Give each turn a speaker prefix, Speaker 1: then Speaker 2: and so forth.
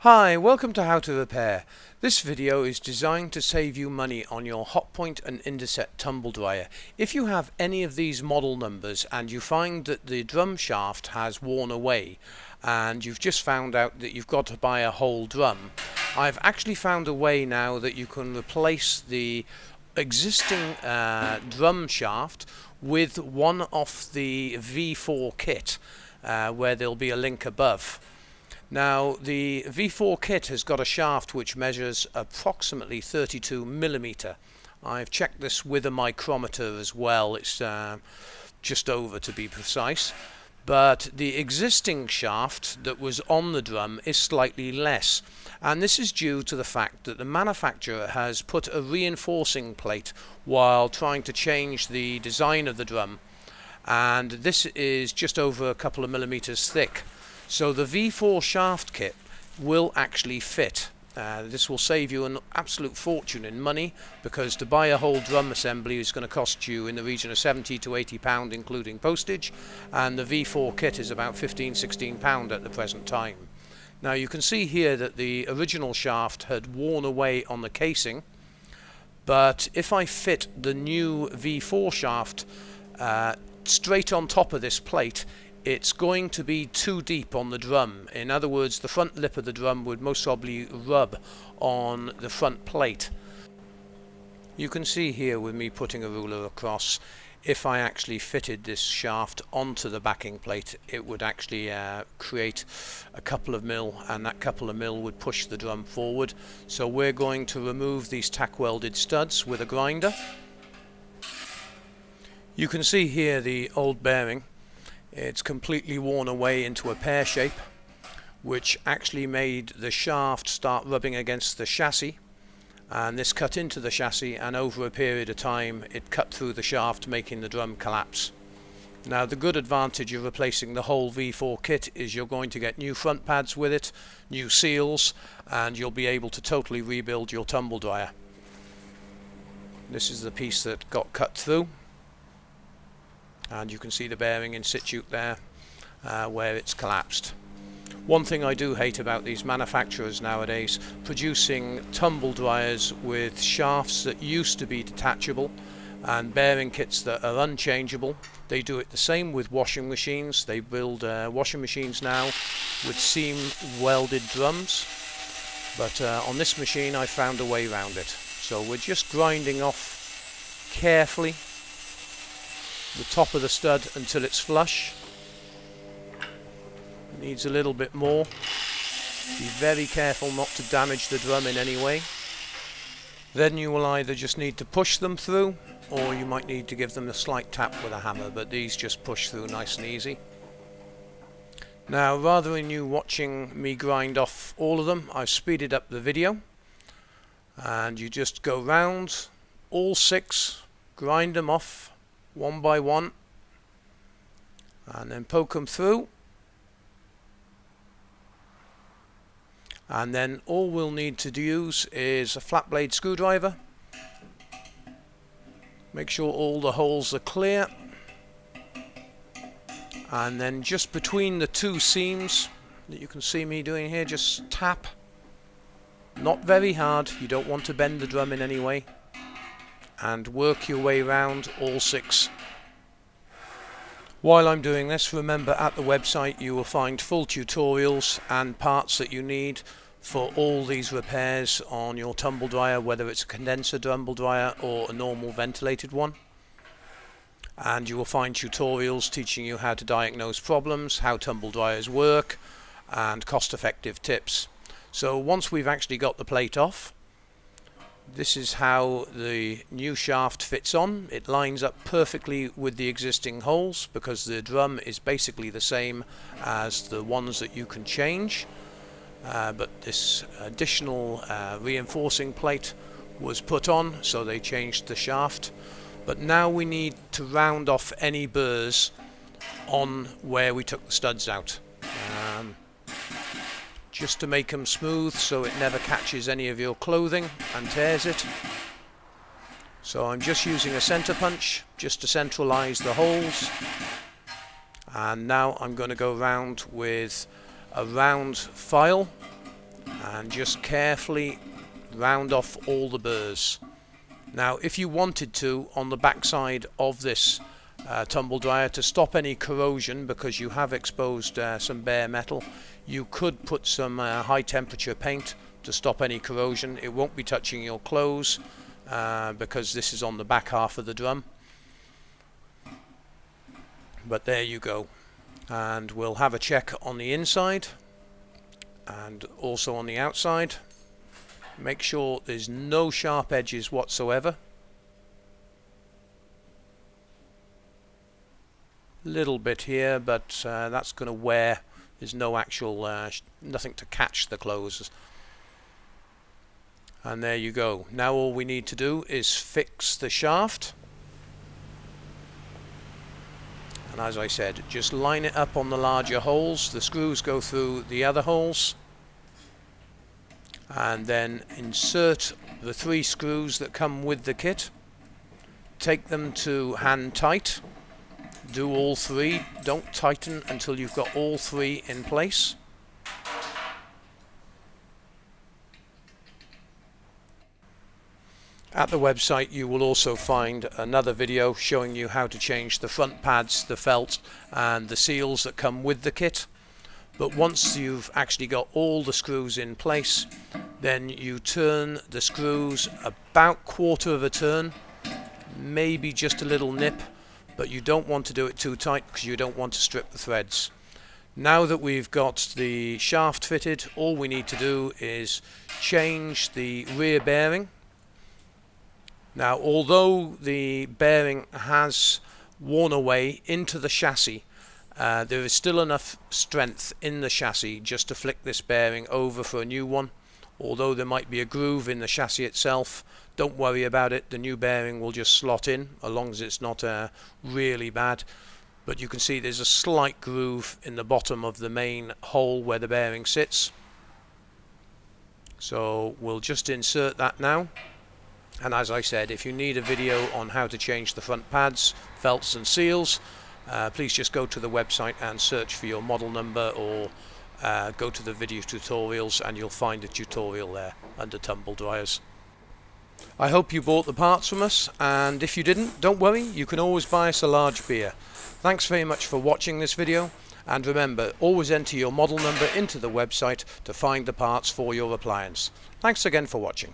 Speaker 1: Hi, welcome to How to Repair. This video is designed to save you money on your Hotpoint and INDESIT Tumble Dryer. If you have any of these model numbers and you find that the drum shaft has worn away and you've just found out that you've got to buy a whole drum, I've actually found a way now that you can replace the existing drum shaft with one off the V4 kit where there'll be a link above. Now the V4 kit has got a shaft which measures approximately 32mm. I've checked this with a micrometer as well, it's just over to be precise, but the existing shaft that was on the drum is slightly less, and this is due to the fact that the manufacturer has put a reinforcing plate while trying to change the design of the drum, and this is just over a couple of millimeters thick. So the V4 shaft kit will actually fit. This will save you an absolute fortune in money, because to buy a whole drum assembly is going to cost you in the region of £70 to £80 including postage, and the V4 kit is about £15–16 at the present time. Now you can see here that the original shaft had worn away on the casing, but if I fit the new V4 shaft straight on top of this plate, it's going to be too deep on the drum. In other words, the front lip of the drum would most probably rub on the front plate. You can see here with me putting a ruler across, if I actually fitted this shaft onto the backing plate, it would actually create a couple of mil, and that couple of mil would push the drum forward. So we're going to remove these tack welded studs with a grinder. You can see here the old bearing. It's completely worn away into a pear shape, which actually made the shaft start rubbing against the chassis, and this cut into the chassis, and over a period of time it cut through the shaft, making the drum collapse. Now the good advantage of replacing the whole V4 kit is you're going to get new front pads with it, new seals, and you'll be able to totally rebuild your tumble dryer. This is the piece that got cut through, and you can see the bearing in situ there where it's collapsed. One thing I do hate about these manufacturers nowadays, producing tumble dryers with shafts that used to be detachable and bearing kits that are unchangeable. They do it the same with washing machines. They build washing machines now with seam welded drums, but on this machine I found a way around it. So we're just grinding off carefully the top of the stud until it's flush. Needs a little bit more. Be very careful not to damage the drum in any way. Then you will either just need to push them through, or you might need to give them a slight tap with a hammer, but these just push through nice and easy. Now, rather than you watching me grind off all of them, I've speeded up the video, and you just go round all 6, grind them off one by one, and then poke them through, and then all we'll need to use is a flat blade screwdriver. Make sure all the holes are clear, and then just between the two seams that you can see me doing here, just tap, not very hard, you don't want to bend the drum in any way, and work your way around all 6. While I'm doing this, remember at the website you will find full tutorials and parts that you need for all these repairs on your tumble dryer, whether it's a condenser tumble dryer or a normal ventilated one. And you will find tutorials teaching you how to diagnose problems, how tumble dryers work, and cost-effective tips. So once we've actually got the plate off, this is how the new shaft fits on. It lines up perfectly with the existing holes, because the drum is basically the same as the ones that you can change, but this additional reinforcing plate was put on, so they changed the shaft. But now we need to round off any burrs on where we took the studs out, just to make them smooth so it never catches any of your clothing and tears it. So I'm just using a center punch just to centralize the holes, and now I'm going to go round with a round file and just carefully round off all the burrs. Now if you wanted to, on the back side of this tumble dryer, to stop any corrosion, because you have exposed some bare metal, you could put some high temperature paint to stop any corrosion. It won't be touching your clothes because this is on the back half of the drum. But there you go, and we'll have a check on the inside and also on the outside. Make sure there's no sharp edges whatsoever. Little bit here, but that's going to wear. There's no actual nothing to catch the clothes. And there you go. Now all we need to do is fix the shaft, and as I said, just line it up on the larger holes. The screws go through the other holes, and then insert the 3 screws that come with the kit. Take them to hand tight. Do all 3. Don't tighten until you've got all 3 in place. At the website you will also find another video showing you how to change the front pads, the felt and the seals that come with the kit. But once you've actually got all the screws in place, then you turn the screws about 1/4 of a turn, maybe just a little nip, but you don't want to do it too tight because you don't want to strip the threads. Now that we've got the shaft fitted, all we need to do is change the rear bearing. Now although the bearing has worn away into the chassis, there is still enough strength in the chassis just to flick this bearing over for a new one. Although there might be a groove in the chassis itself, don't worry about it, the new bearing will just slot in as long as it's not really bad. But you can see there's a slight groove in the bottom of the main hole where the bearing sits. So we'll just insert that now. And as I said, if you need a video on how to change the front pads, felts and seals, please just go to the website and search for your model number, or go to the video tutorials and you'll find a tutorial there under tumble dryers. I hope you bought the parts from us, and if you didn't, don't worry, you can always buy us a large beer. Thanks very much for watching this video, and remember, always enter your model number into the website to find the parts for your appliance. Thanks again for watching.